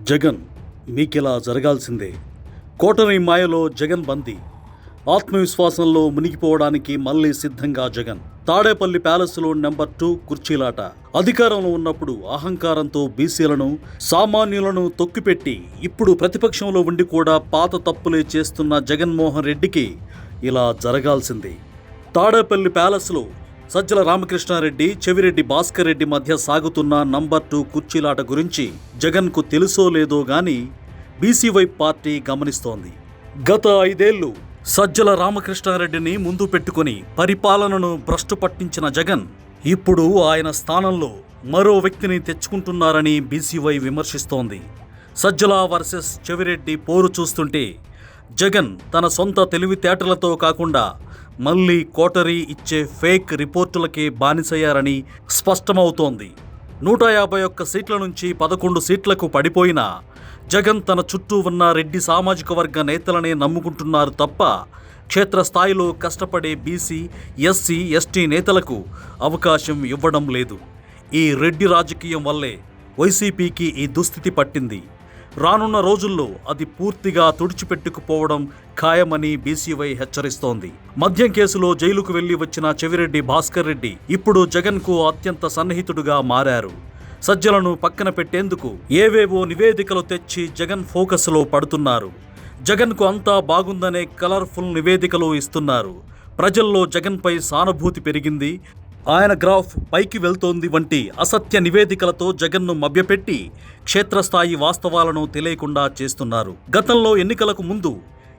జగన్ మీకిలా జరగాల్సిందే. కోటరీ మాయలో జగన్ బందీ. ఆత్మవిశ్వాసంలో మునిగిపోవడానికి మళ్లీ సిద్ధంగా జగన్. తాడేపల్లి ప్యాలెస్లో నెంబర్ 2 కుర్చీలాట. అధికారంలో ఉన్నప్పుడు అహంకారంతో బీసీలను, సామాన్యులను తొక్కిపెట్టి ఇప్పుడు ప్రతిపక్షంలో ఉండి కూడా పాత తప్పులే చేస్తున్న జగన్మోహన్ రెడ్డికి ఇలా జరగాల్సిందే. తాడేపల్లి ప్యాలెస్లో సజ్జల రామకృష్ణారెడ్డి, చెవిరెడ్డి భాస్కర్ రెడ్డి మధ్య సాగుతున్న నంబర్ 2 కుర్చీలాట గురించి జగన్కు తెలుసో లేదో గాని బీసీవై పార్టీ గమనిస్తోంది. గత 5 ఏళ్లు సజ్జల రామకృష్ణారెడ్డిని ముందు పెట్టుకుని పరిపాలనను భ్రష్టు పట్టించిన జగన్ ఇప్పుడు ఆయన స్థానంలో మరో వ్యక్తిని తెచ్చుకుంటున్నారని బీసీవై విమర్శిస్తోంది. సజ్జల వర్సెస్ చెవిరెడ్డి పోరు చూస్తుంటే జగన్ తన సొంత తెలివితేటలతో కాకుండా మళ్లీ కోటరీ ఇచ్చే ఫేక్ రిపోర్టులకే బానిసయ్యారని స్పష్టమవుతోంది. 151 సీట్ల నుంచి 11 సీట్లకు పడిపోయినా జగన్ తన చుట్టూ ఉన్న రెడ్డి సామాజిక వర్గ నేతలనే నమ్ముకుంటున్నారు తప్ప క్షేత్రస్థాయిలో కష్టపడే బీసీ, ఎస్సీ, ఎస్టీ నేతలకు అవకాశం ఇవ్వడం లేదు. ఈ రెడ్డి రాజకీయం వల్లే వైసీపీకి ఈ దుస్థితి పట్టింది. రానున్న రోజుల్లో అది పూర్తిగా తుడిచిపెట్టుకుపోవడం ఖాయమని బీసీవై హెచ్చరిస్తోంది. మద్యం కేసులో జైలుకు వెళ్లి వచ్చిన చెవిరెడ్డి భాస్కర్ రెడ్డి ఇప్పుడు జగన్కు అత్యంత సన్నిహితుడుగా మారారు. సజ్జలను పక్కన పెట్టేందుకు ఏవేవో నివేదికలు తెచ్చి జగన్ ఫోకస్లో పడుతున్నారు. జగన్కు అంతా బాగుందనే కలర్ఫుల్ నివేదికలు ఇస్తున్నారు. ప్రజల్లో జగన్పై సానుభూతి పెరిగింది, ఆయన గ్రాఫ్ పైకి వెళ్తోంది వంటి అసత్య నివేదికలతో జగన్ను మభ్యపెట్టి క్షేత్రస్థాయి వాస్తవాలను తెలియకుండా చేస్తున్నారు. గతంలో ఎన్నికలకు ముందు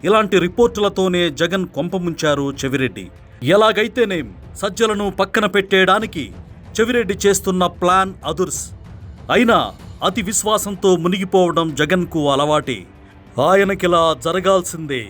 ఇలాంటి రిపోర్టులతోనే జగన్ కొంపముంచారు చెవిరెడ్డి. ఎలాగైతేనేం సజ్జలను పక్కన పెట్టేయడానికి చెవిరెడ్డి చేస్తున్న ప్లాన్ అదుర్స్. అయినా అతి విశ్వాసంతో మునిగిపోవడం జగన్కు అలవాటే. ఆయనకిలా జరగాల్సిందే.